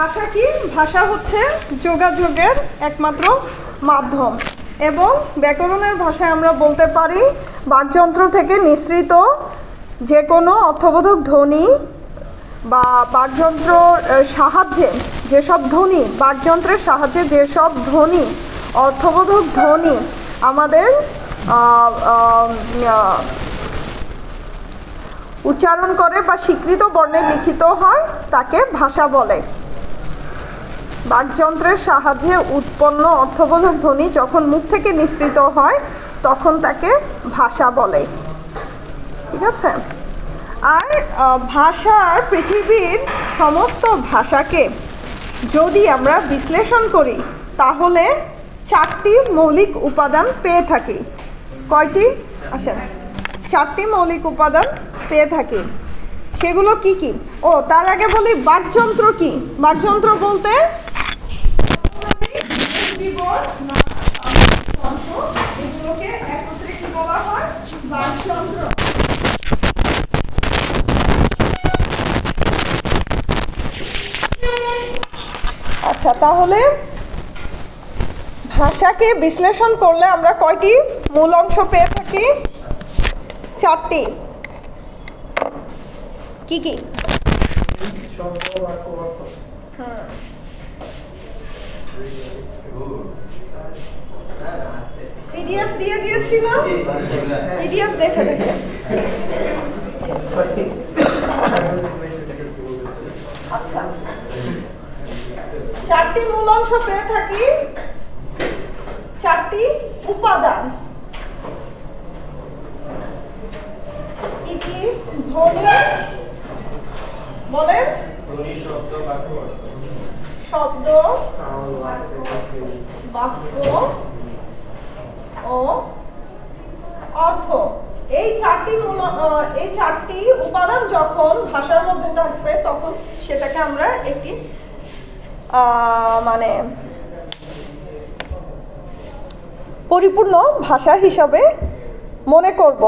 ভাষা কি? ভাষা হচ্ছে যোগাযোগের একমাত্র মাধ্যম এবং ব্যাকরণের ভাষায় আমরা বলতে পারি বাকযন্ত্র থেকে নিঃসৃত যে কোনো অর্থবোধক ধ্বনি বা বাকযন্ত্রর সাহায্যে যেসব ধ্বনি, বাকযন্ত্রের সাহায্যে যেসব ধ্বনি, অর্থবোধক ধ্বনি আমাদের উচ্চারণ করে বা স্বীকৃত বর্ণে লিখিত হয় তাকে ভাষা বলে। বাকযন্ত্রের সাহায্যে উৎপন্ন অর্থবোধক ধ্বনি যখন মুখ থেকে নিঃসৃত হয় তখন তাকে ভাষা বলে। ঠিক আছে? আর ভাষার পৃথিবীর সমস্ত ভাষাকে যদি আমরা বিশ্লেষণ করি তাহলে 4টি মৌলিক উপাদান পেয়ে থাকি। কয়টি? আসেন, 4টি মৌলিক উপাদান পেয়ে থাকি। সেগুলো কি কি? ও তার আগে বলি বাকযন্ত্র কি। বাকযন্ত্র বলতে এগুলোকে একত্রে কি বলা হয়? বাকযন্ত্র। আচ্ছা, তাহলে ভাষাকে বিশ্লেষণ করলে আমরা কয়টি মূল অংশ পেয়ে থাকি? 4টি। কি কি? পিডিএফ দিয়ে দিয়েছিল, পিডিএফ দেখে দেখে। আচ্ছা, 4টি মূল অংশ পেয়ে থাকি, 4টি উপাদান। কি কি? ধ্বনি, বলেন। শব্দ, বাক্য ও অর্থ। এই 4টি উপাদান যখন ভাষার মধ্যে থাকবে তখন সেটাকে আমরা একটি মানে পরিপূর্ণ ভাষা হিসাবে মনে করব।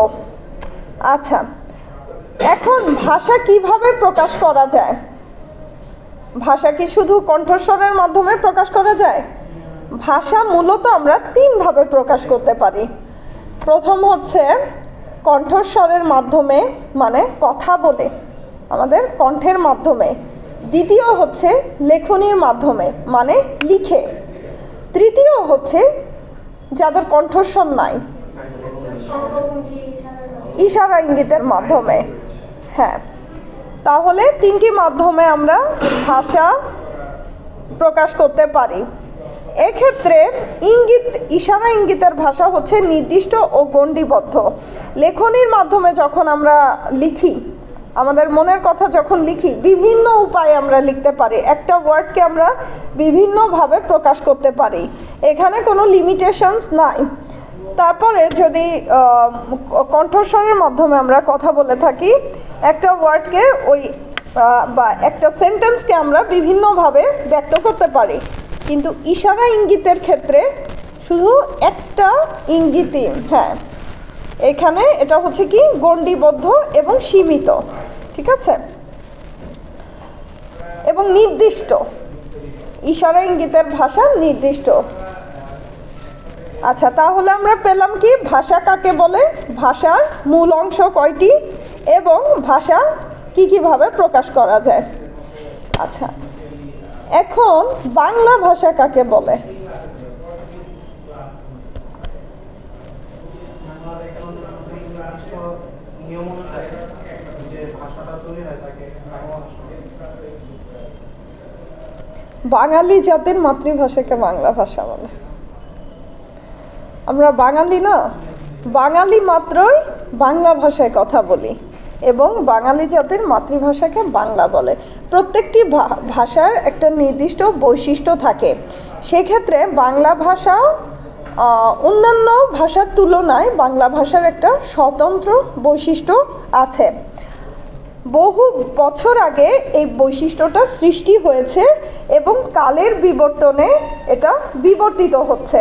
আচ্ছা, এখন ভাষা কিভাবে প্রকাশ করা যায়? ভাষা কি শুধু কণ্ঠস্বরের মাধ্যমে প্রকাশ করা যায়? ভাষা মূলত আমরা 3 ভাবে প্রকাশ করতে পারি। প্রথম হচ্ছে কণ্ঠস্বরের মাধ্যমে, মানে কথা বলে, আমাদের কণ্ঠের মাধ্যমে। দ্বিতীয় হচ্ছে লেখনির মাধ্যমে, মানে লিখে। তৃতীয় হচ্ছে যাদের কণ্ঠস্বর নাই, ইশারা ইঙ্গিতের মাধ্যমে। হ্যাঁ, তাহলে 3টি মাধ্যমে আমরা ভাষা প্রকাশ করতে পারি। এক্ষেত্রে ইশারা ইঙ্গিতের ভাষা হচ্ছে নির্দিষ্ট ও গণ্ডিবদ্ধ। লেখনির মাধ্যমে যখন আমরা লিখি, আমাদের মনের কথা যখন লিখি, বিভিন্ন উপায়ে আমরা লিখতে পারি। একটা ওয়ার্ডকে আমরা বিভিন্নভাবে প্রকাশ করতে পারি, এখানে কোনো লিমিটেশনস নাই। তারপরে যদি কণ্ঠস্বরের মাধ্যমে আমরা কথা বলে থাকি, একটা ওয়ার্ডকে বা একটা সেন্টেন্সকে আমরা বিভিন্নভাবে ব্যক্ত করতে পারি। কিন্তু ইশারা ইঙ্গিতের ক্ষেত্রে শুধু একটা ইঙ্গিতই, হ্যাঁ, এখানে এটা হচ্ছে কি গণ্ডিবদ্ধ এবং সীমিত। ঠিক আছে? এবং নির্দিষ্ট। ইশারা ইঙ্গিতের ভাষা নির্দিষ্ট। আচ্ছা, তাহলে আমরা পেলাম কি ভাষা কাকে বলে, ভাষার মূল অংশ কয়টি এবং ভাষা কিভাবে প্রকাশ করা যায়। আচ্ছা, এখন বাংলা ভাষা কাকে বলে? বাঙালি জাতির মাতৃভাষাকে বাংলা ভাষা বলে। আমরা বাঙালি না, বাঙালি মাত্রই বাংলা ভাষায় কথা বলি এবং বাঙালি জাতির মাতৃভাষাকে বাংলা বলে। প্রত্যেকটি ভাষার একটা নির্দিষ্ট বৈশিষ্ট্য থাকে। সেক্ষেত্রে বাংলা ভাষা অন্যান্য ভাষার তুলনায় বাংলা ভাষার একটা স্বতন্ত্র বৈশিষ্ট্য আছে। বহু বছর আগে এই বৈশিষ্ট্যটা সৃষ্টি হয়েছে এবং কালের বিবর্তনে এটা বিবর্তিত হচ্ছে,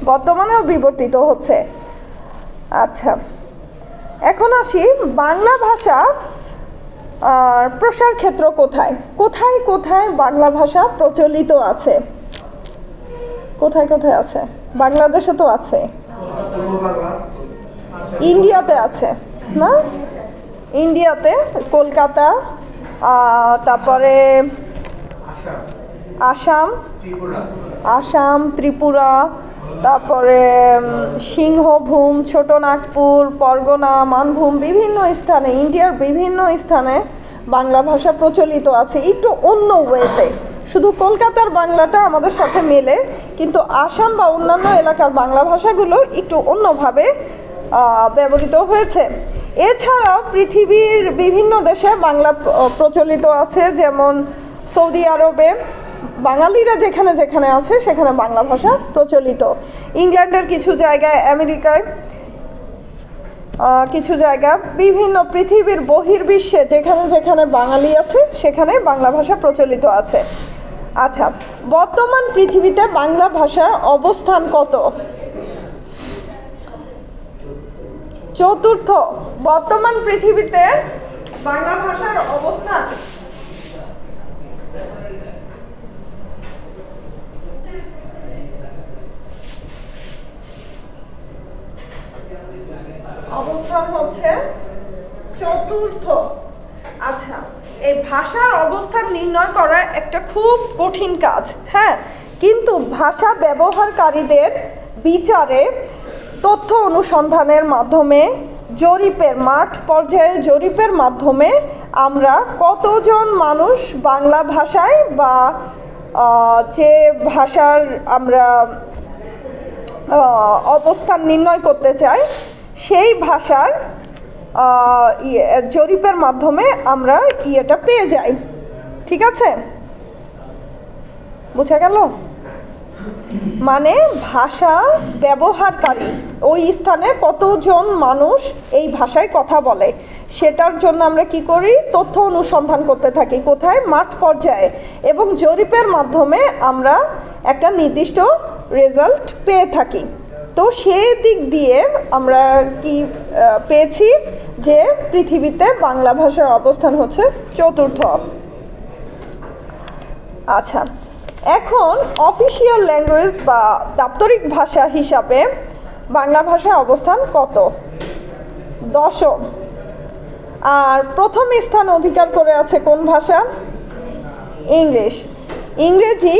বর্তমানেও বিবর্তিত হচ্ছে। আচ্ছা, এখন আসি বাংলা ভাষা আর প্রসার ক্ষেত্র কোথায় কোথায় কোথায় বাংলা ভাষা প্রচলিত আছে? কোথায় কোথায় আছে? বাংলাদেশে তো আছে, ইন্ডিয়াতে আছে না? ইন্ডিয়াতে কলকাতা, তারপরে আসাম, ত্রিপুরা, তারপরে সিংহভূম, ছোটনাগপুর, পরগনা, মানভূম, বিভিন্ন স্থানে, ইন্ডিয়ার বিভিন্ন স্থানে বাংলা ভাষা প্রচলিত আছে একটু অন্য ওয়েতে। শুধু কলকাতার বাংলাটা আমাদের সাথে মেলে, কিন্তু আসাম বা অন্যান্য এলাকার বাংলা ভাষাগুলো একটু অন্যভাবে ব্যবহৃত হয়েছে। এছাড়াও পৃথিবীর বিভিন্ন দেশে বাংলা প্রচলিত আছে, যেমন সৌদি আরবে বাঙালিরা যেখানে যেখানে আছে সেখানে বাংলা ভাষা প্রচলিত। ইংল্যান্ডের কিছু জায়গায়, আমেরিকায় কিছু জায়গা, বিভিন্ন পৃথিবীর বহির্বিশ্বে যেখানে যেখানে বাঙালি আছে সেখানে বাংলা ভাষা প্রচলিত আছে। আচ্ছা, বর্তমান পৃথিবীতে বাংলা ভাষার অবস্থান কত? চতুর্থ। বর্তমান পৃথিবীতে বাংলা ভাষার অবস্থান হচ্ছে চতুর্থ। আচ্ছা, এই ভাষার অবস্থান নির্ণয় করা একটা খুব কঠিন কাজ, হ্যাঁ, কিন্তু ভাষা ব্যবহারকারীদের বিচারে তথ্য অনুসন্ধানের মাধ্যমে, জরিপের মাঠ পর্যায়ের জরিপের মাধ্যমে আমরা কতজন মানুষ বাংলা ভাষায় বা যে ভাষার আমরা অবস্থান নির্ণয় করতে চাই সেই ভাষার জরিপের মাধ্যমে আমরা ইয়েটা পেয়ে যাই। ঠিক আছে, বুঝা গেল? মানে ভাষা ব্যবহারকারী ওই স্থানে কতজন মানুষ এই ভাষায় কথা বলে সেটার জন্য আমরা কি করি? তথ্য অনুসন্ধান করতে থাকি। কোথায়? মাঠ পর্যায়ে। এবং জরিপের মাধ্যমে আমরা একটা নির্দিষ্ট রেজাল্ট পেয়ে থাকি। তো সেই দিক দিয়ে আমরা কি পেয়েছি যে পৃথিবীতে বাংলা ভাষার অবস্থান হচ্ছে চতুর্থ। আচ্ছা, এখন অফিসিয়াল ল্যাঙ্গুয়েজ বা দাপ্তরিক ভাষা হিসাবে বাংলা ভাষার অবস্থান কত? দশম। আর প্রথম স্থান অধিকার করে আছে কোন ভাষা? ইংলিশ। ইংরেজি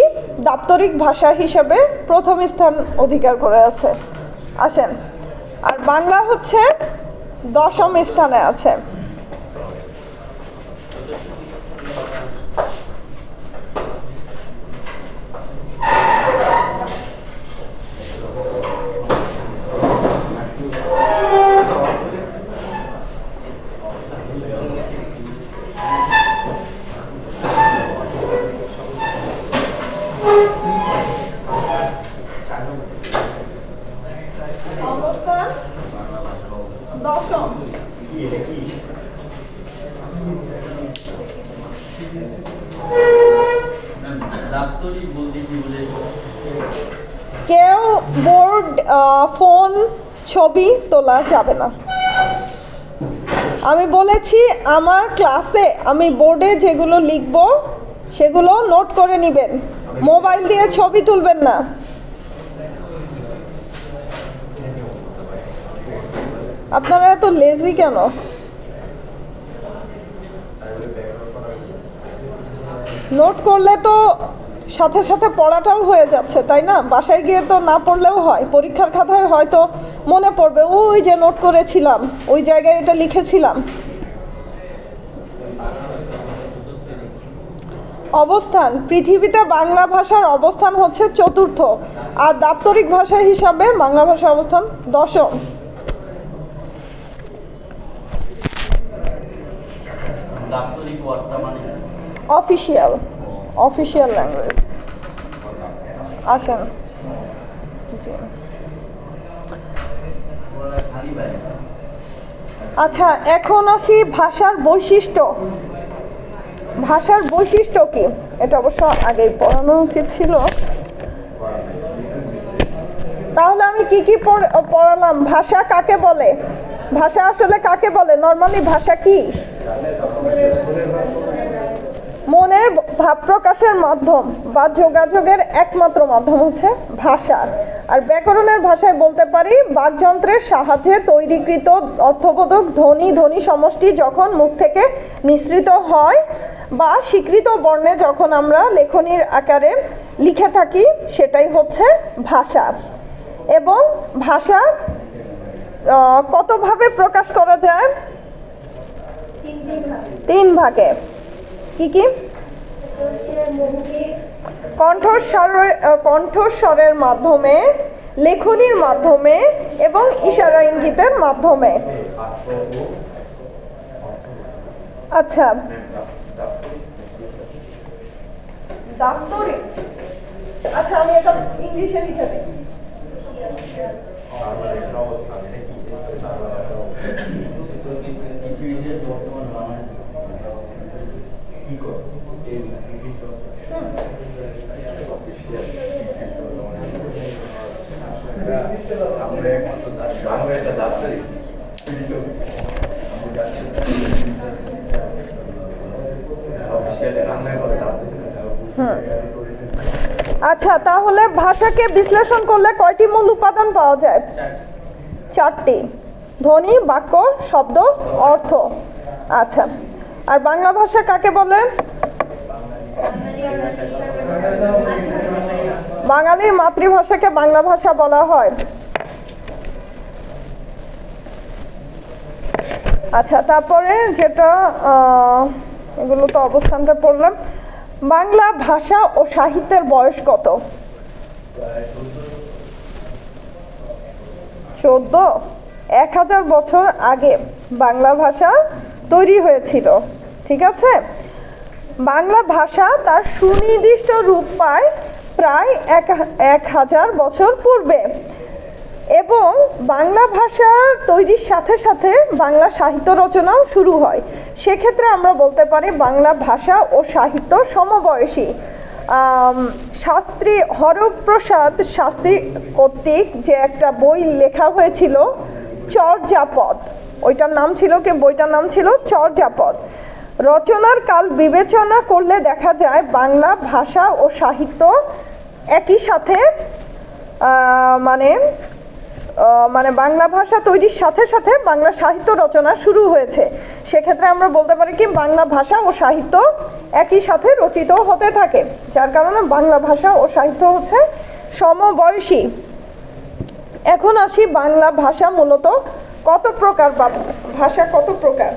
দাপ্তরিক ভাষা হিসাবে প্রথম স্থান অধিকার করে আছে। আসেন, আর বাংলা হচ্ছে দশম স্থানে আছে। কেউ বোর্ড, ফোন, ছবি তোলা যাবে না। আমি বলেছি আমার ক্লাসে আমি বোর্ডে যেগুলো লিখব সেগুলো নোট করে নেবেন, মোবাইল দিয়ে ছবি তুলবেন না। আপনারা এত লেজি কেন? নোট করলে তো সাথে সাথে পড়াটাও হয়ে যাচ্ছে, তাই না? বাসায় গিয়ে তো না পড়লেও হয়, পরীক্ষার খাতায় হয়তো মনে পড়বে, ওই যে নোট করেছিলাম, ওই জায়গায় এটা লিখেছিলাম। অবস্থান, পৃথিবীতে বাংলা ভাষার অবস্থান হচ্ছে চতুর্থ, আর দাপ্তরিক ভাষা হিসাবে বাংলা ভাষার অবস্থান দশম। Official, official language. আসেন, আচ্ছা, এখন আসি ভাষার বৈশিষ্ট্য। ভাষার বৈশিষ্ট্য কি? এটা অবশ্য আগেই পড়ানো উচিত ছিল। তাহলে আমি কি কি পড়ালাম? ভাষা কাকে বলে? ভাষা আসলে কাকে বলে? নর্মালি ভাষা কি? মনের ভাব প্রকাশের মাধ্যম বা যোগাযোগের একমাত্র মাধ্যম হচ্ছে ভাষা। আর ব্যাকরণের ভাষায় বলতে পারি বাকযন্ত্রের সাহায্যে তৈরিকৃত অর্থবোধক ধ্বনি ধ্বনি সমষ্টি যখন মুখ থেকে নিঃসৃত হয় বা স্বীকৃত বর্ণে যখন আমরা লেখনীর আকারে লিখে থাকি সেটাই হচ্ছে ভাষা। এবং ভাষা কতভাবে প্রকাশ করা যায়? তিন ভাগে। কি কি? কণ্ঠস্বরের মাধ্যমে, লেখনীর মাধ্যমে এবং ইশারা ইঙ্গিতের মাধ্যমে। আচ্ছা, দাপ্তরিক। আচ্ছা, আমি এটা ইংলিশে লিখে দিই। আচ্ছা, তাহলে ভাষাকে বিশ্লেষণ করলে কয়টি মূল উপাদান পাওয়া যায়? চারটি: ধ্বনি, বাক্য, শব্দ, অর্থ। আচ্ছা, আর বাংলা ভাষা কাকে বলে? বাঙালির মাতৃভাষাকে বাংলা ভাষা বলা হয়। আচ্ছা, তারপরে যেটা এগুলো তো অবস্থানটা পড়লাম। বাংলা ভাষা ও সাহিত্যের বয়স কত? 14। 1000 বছর আগে বাংলা ভাষা তৈরি হয়েছিল। ঠিক আছে। বাংলা ভাষা তার সুনির্দিষ্ট রূপ পায় প্রায় 1000 বছর পূর্বে এবং বাংলা ভাষা তৈরির সাথে সাথে বাংলা সাহিত্য রচনাও শুরু হয়। সেক্ষেত্রে আমরা বলতে পারি বাংলা ভাষা ও সাহিত্য সমবয়সী। শাস্ত্রী হরপ্রসাদ শাস্ত্রী কর্তৃক যে একটা বই লেখা হয়েছিল চর্যাপদ, ওইটার নাম ছিল কি? বইটার নাম ছিল চর্যাপদ। রচনার কাল বিবেচনা করলে দেখা যায় বাংলা ভাষা ও সাহিত্য একই সাথে মানে বাংলা ভাষা তৈরির সাথে সাথে বাংলা সাহিত্য রচনা শুরু হয়েছে। সেক্ষেত্রে আমরা বলতে পারি কি বাংলা ভাষা ও সাহিত্য একই সাথে রচিত হতে থাকে, যার কারণে বাংলা ভাষা ও সাহিত্য হচ্ছে সমবয়সী। এখন আসি বাংলা ভাষা মূলত কত প্রকার বা ভাষা কত প্রকার?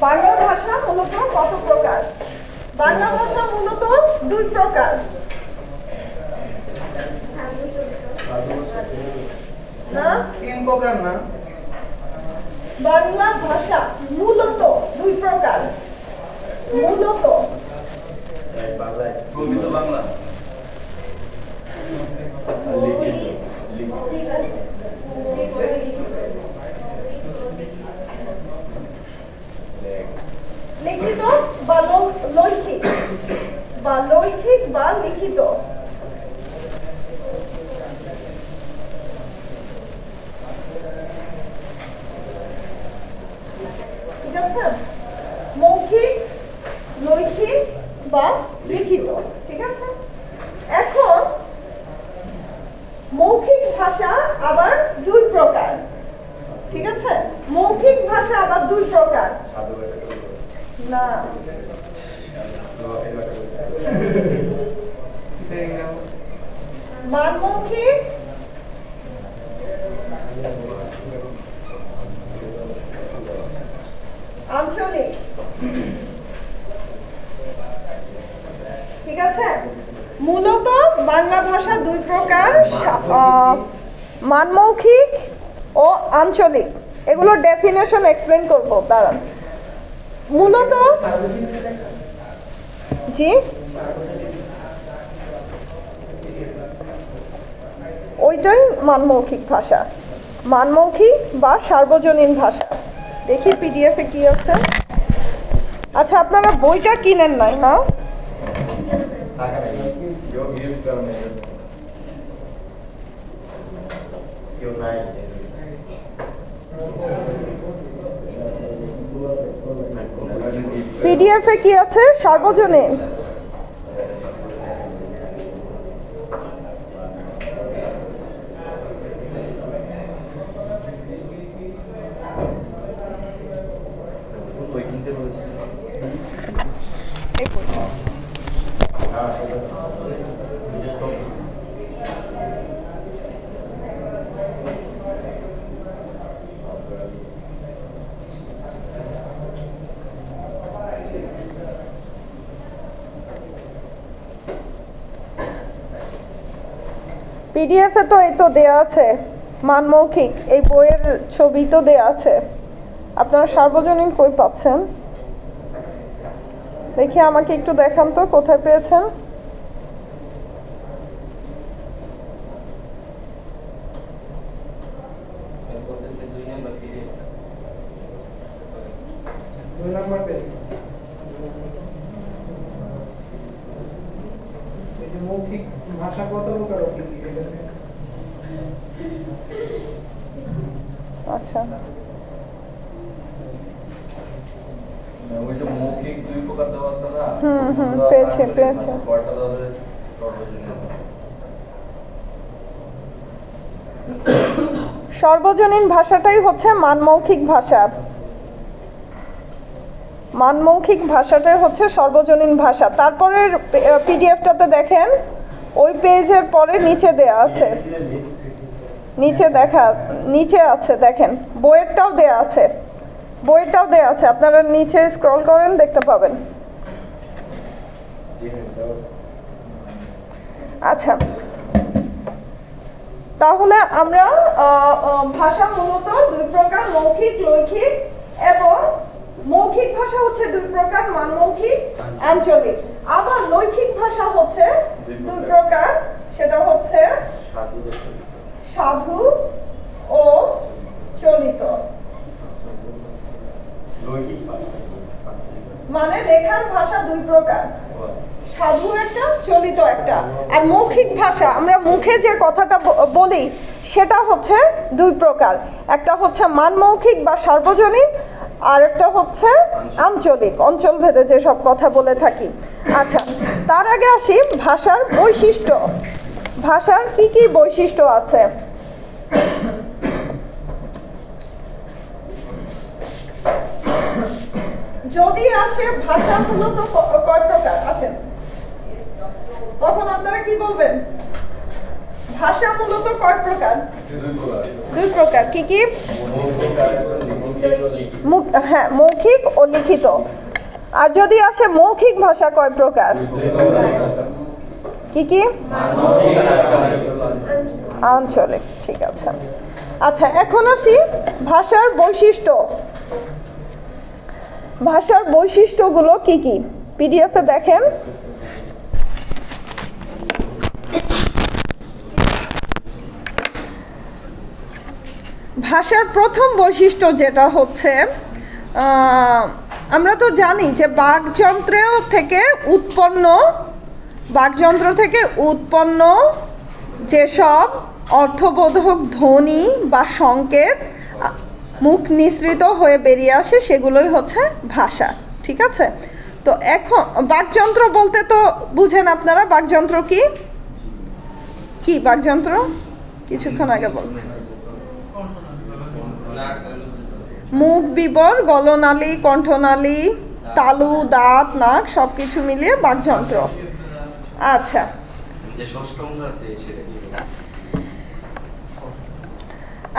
বাংলা ভাষা মূলত কত প্রকার? বাংলা ভাষা মূলত দুই প্রকার। না, তিন প্রকার না। বাংলা ভাষা মূলত দুই প্রকার। মূলত বাংলা লিখিত বা লৈখিক বা লৈখিক বা লিখিত। ঠিক আছে, মৌখিক, লৈখিক বা লিখিত। ঠিক আছে। এখন মৌখিক ভাষা আবার দুই প্রকার। ঠিক আছে, মৌখিক ভাষা আবার দুই প্রকার। না, মানমৌখিক আঞ্চলিক। ঠিক আছে, মূলত বাংলা ভাষা দুই প্রকার, মানমৌখিক ও আঞ্চলিক। এগুলো ডেফিনেশন এক্সপ্লেন করব, দাঁড়ান। মূলত জি ওইটাই মানমৌখিক ভাষা, মানমৌখিক বা সার্বজনীন ভাষা। দেখি পিডিএফে কি আছে। আচ্ছা, আপনারা বইটা কিনেন নাই না? পিডিএফে কি আছে? সার্বজনীন। পিডিএফে তো এই তো দেয়া আছে মানমৌখিক, এই বইয়ের ছবি তো দেয়া আছে। আপনারা সার্বজনীন কই পাচ্ছেন? দেখি আমাকে একটু দেখান তো কোথায় পেয়েছেন। মৌখিক ভাষা কত প্রকার? আচ্ছা, পেয়েছে পেয়েছে। সর্বজনীন ভাষাটাই হচ্ছে মানমৌখিক ভাষা। মানমৌখিক ভাষাটাই হচ্ছে সর্বজনীন ভাষা। তারপরের পিডিএফটাতে দেখেন, ওই পেজের পরে নিচে দেয়া আছে, নিচে আছে দেখেন, বইয়েরটাও দেয়া আছে, বইয়েরটাও দেয়া আছে। আপনারা নিচে স্ক্রল করেন, দেখতে পাবেন। আচ্ছা, তাহলে আমরা ভাষা মূলত দুই প্রকার, মৌখিক, লৈখিক। এবং মৌখিক ভাষা হচ্ছে দুই প্রকার, মানমৌখিক, আঞ্চলিক। আবার লৈখিক ভাষা হচ্ছে দুই প্রকার, সেটা হচ্ছে সাধু ও চলিত। মানে লেখার ভাষা দুই প্রকার, সাধু একটা, চলিত একটা। আর মৌখিক ভাষা, আমরা মুখে যে কথাটা বলি সেটা হচ্ছে দুই প্রকার, একটা হচ্ছে মানমৌখিক বা সার্বজনীন, আর একটা হচ্ছে আঞ্চলিক, অঞ্চল ভেদে যেসব কথা বলে থাকি। আচ্ছা, তার আগে আসি ভাষার বৈশিষ্ট্য। ভাষার কি কি বৈশিষ্ট্য আছে? যদি আসে ভাষা মূলত কয় প্রকার আসেন, তখন আপনারা কি বলবেন? ভাষা মূলত কয় প্রকার? দুই প্রকার। কি কি? হ্যাঁ, মৌখিক ও লিখিত। আর যদি আসে মৌখিক ভাষা কয় প্রকার? কি কি? আঞ্চলিক। ঠিক আছে। আচ্ছা, এখন আসি ভাষার বৈশিষ্ট্য। ভাষার বৈশিষ্ট্যগুলো কি কি? পিডিএফে দেখেন। ভাষার প্রথম বৈশিষ্ট্য যেটা হচ্ছে, আমরা তো জানি যে বাকযন্ত্র থেকে উৎপন্ন যেসব অর্থবোধক ধ্বনি বা সংকেত মুখ নিঃসৃত হয়ে বেরিয়ে আসে সেগুলোই হচ্ছে ভাষা। ঠিক আছে? তো এখন বাকযন্ত্র বলতে তো বুঝেন আপনারা, বাকযন্ত্র কি কি বাকযন্ত্র কিছুক্ষণ আগে বল, মুখ, বিবর, গলনালী, কণ্ঠনালী, তালু, দাঁত, নাক সবকিছু মিলিয়ে বাকযন্ত্র। আচ্ছা,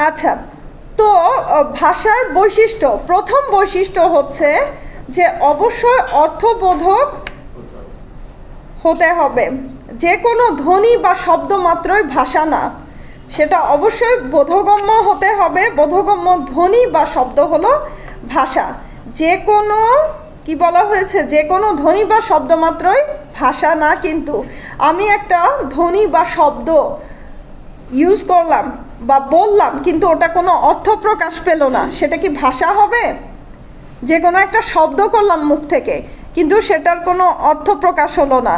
আচ্ছা, তো ভাষার বৈশিষ্ট্য, প্রথম বৈশিষ্ট্য হচ্ছে যে অবশ্যই অর্থবোধক হতে হবে। যে কোনো ধ্বনি বা শব্দ মাত্রই ভাষা না, সেটা অবশ্যই বোধগম্য হতে হবে। বোধগম্য ধ্বনি বা শব্দ হলো ভাষা। যে কোনো, কি বলা হয়েছে, যে কোনো ধ্বনি বা শব্দ মাত্রই ভাষা না। কিন্তু আমি একটা ধ্বনি বা শব্দ ইউজ করলাম বা বললাম কিন্তু ওটা কোনো অর্থ প্রকাশ পেল না, সেটা কি ভাষা হবে? যে কোনো একটা শব্দ করলাম মুখ থেকে কিন্তু সেটার কোনো অর্থ প্রকাশ হলো না,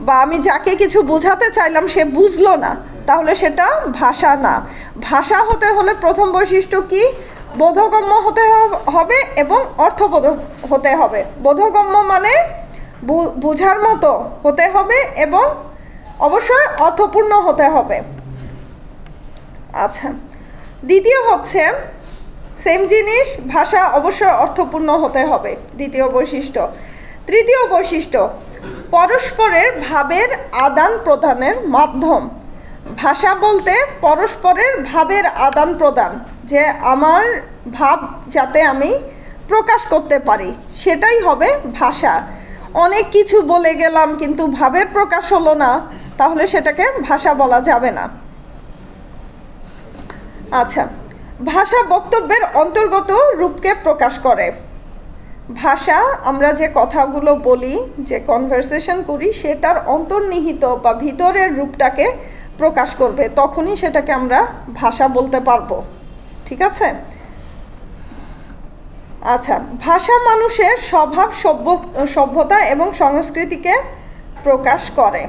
বা আমি যাকে কিছু বোঝাতে চাইলাম সে বুঝলো না, তাহলে সেটা ভাষা না। ভাষা হতে হলে প্রথম বৈশিষ্ট্য কি? বোধগম্য হতে হবে এবং অর্থবোধক হতে হবে। বোধগম্য মানে বোঝার মতো হতে হবে এবং অবশ্যই অর্থপূর্ণ হতে হবে। আচ্ছা, দ্বিতীয় হচ্ছে সেম জিনিস, ভাষা অবশ্যই অর্থপূর্ণ হতে হবে, দ্বিতীয় বৈশিষ্ট্য। তৃতীয় বৈশিষ্ট্য, পরস্পরের ভাবের আদান প্রদানের মাধ্যম। ভাষা বলতে পরস্পরের ভাবের আদান প্রদান, যে আমার ভাব যাতে আমি প্রকাশ করতে পারি, সেটাই হবে ভাষা। অনেক কিছু বলে গেলাম কিন্তু ভাবের প্রকাশ হলো না, তাহলে সেটাকে ভাষা বলা যাবে না। আচ্ছা, ভাষা বক্তব্যের অন্তর্গত রূপকে প্রকাশ করে। ভাষা আমরা যে কথাগুলো বলি, যে কনভারসেশন করি, সেটার অন্তর্নিহিত বা ভিতরের রূপটাকে প্রকাশ করবে, তখনই সেটাকে আমরা ভাষা বলতে পারবো। ঠিক আছে? আচ্ছা, ভাষা মানুষের স্বভাব, সভ্যতা এবং সংস্কৃতিকে প্রকাশ করে।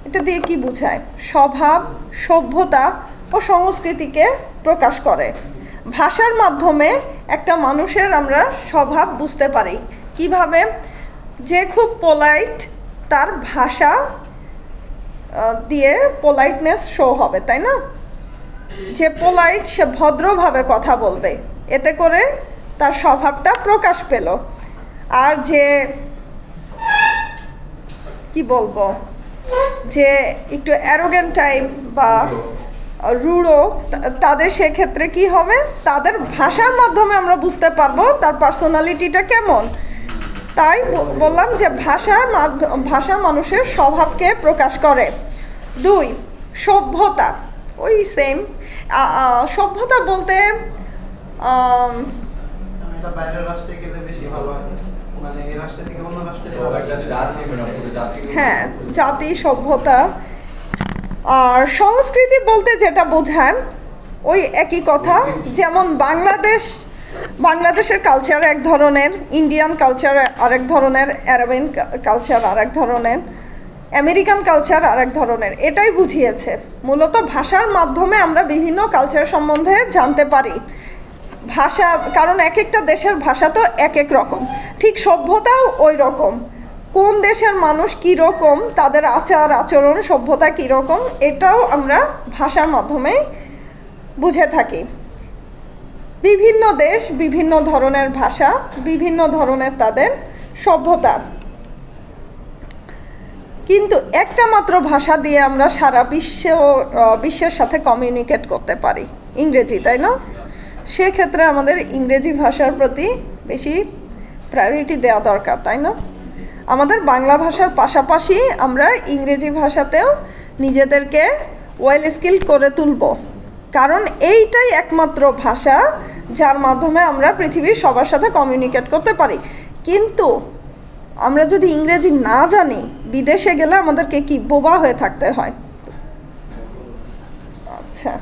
এটা দিয়ে কি বোঝায়? স্বভাব, সভ্যতা ও সংস্কৃতিকে প্রকাশ করে। ভাষার মাধ্যমে একটা মানুষের আমরা স্বভাব বুঝতে পারি। কিভাবে? যে খুব পোলাইট, তার ভাষা দিয়ে পোলাইটনেস শো হবে, তাই না? যে পোলাইট সে ভদ্রভাবে কথা বলবে, এতে করে তার স্বভাবটা প্রকাশ পেল। আর যে কি বলবো, যে একটু অ্যারোগেন্ট টাইপ বা রুড়ো, তাদের সেক্ষেত্রে কি হবে? তাদের ভাষার মাধ্যমে আমরা বুঝতে পারবো তার পার্সোনালিটিটা কেমন। তাই বললাম যে ভাষা মানুষের স্বভাবকে প্রকাশ করে। 2, সভ্যতা। ওই সেম সভ্যতা বলতে হ্যাঁ, জাতি, সভ্যতা। আর সংস্কৃতি বলতে যেটা বোঝায় ওই একই কথা। যেমন বাংলাদেশের কালচার এক ধরনের, ইন্ডিয়ান কালচার আরেক ধরনের, আরবিয়ান কালচার আরেক ধরনের, আমেরিকান কালচার আরেক ধরনের। এটাই বুঝিয়েছে মূলত। ভাষার মাধ্যমে আমরা বিভিন্ন কালচার সম্বন্ধে জানতে পারি। ভাষা, কারণ এক একটা দেশের ভাষা তো এক এক রকম, ঠিক সভ্যতাও ওই রকম। কোন দেশের মানুষ কী রকম, তাদের আচার আচরণ, সভ্যতা কী রকম, এটাও আমরা ভাষার মাধ্যমে বুঝে থাকি। বিভিন্ন দেশ, বিভিন্ন ধরনের ভাষা, বিভিন্ন ধরনের তাদের সভ্যতা। কিন্তু একটা মাত্র ভাষা দিয়ে আমরা সারা বিশ্বের সাথে কমিউনিকেট করতে পারি, ইংরেজি, তাই না? সেক্ষেত্রে আমাদের ইংরেজি ভাষার প্রতি বেশি প্রায়োরিটি দেওয়া দরকার, তাই না? আমাদের বাংলা ভাষার পাশাপাশি আমরা ইংরেজি ভাষাতেও নিজেদেরকে ওয়েল স্কিল্ড করে তুলব, কারণ এইটাই একমাত্র ভাষা যার মাধ্যমে আমরা পৃথিবীর সবার সাথে কমিউনিকেট করতে পারি। কিন্তু আমরা যদি ইংরেজি না জানি, বিদেশে গেলে আমাদেরকে কি বোবা হয়ে থাকতে হয়। আচ্ছা,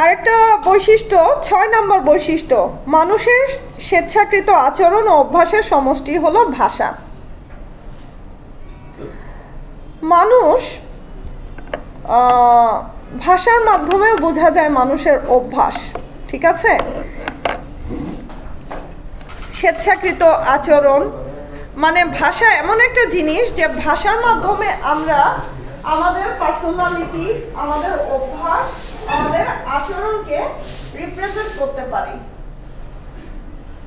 আরেকটা বৈশিষ্ট্য, 6 নম্বর বৈশিষ্ট্য, মানুষের স্বেচ্ছাকৃত আচরণ ও অভ্যাসের সমষ্টি হলো ভাষা। মানুষ ভাষার মাধ্যমেও বোঝা যায় মানুষের অভ্যাস। ঠিক আছে? স্বেচ্ছাকৃত আচরণ মানে ভাষা এমন একটা জিনিস যে ভাষার মাধ্যমে আমরা আমাদের পার্সোনালিটি, আমাদের অভ্যাস, আমাদের আচরণকে রিপ্রেজেন্ট করতে পারি।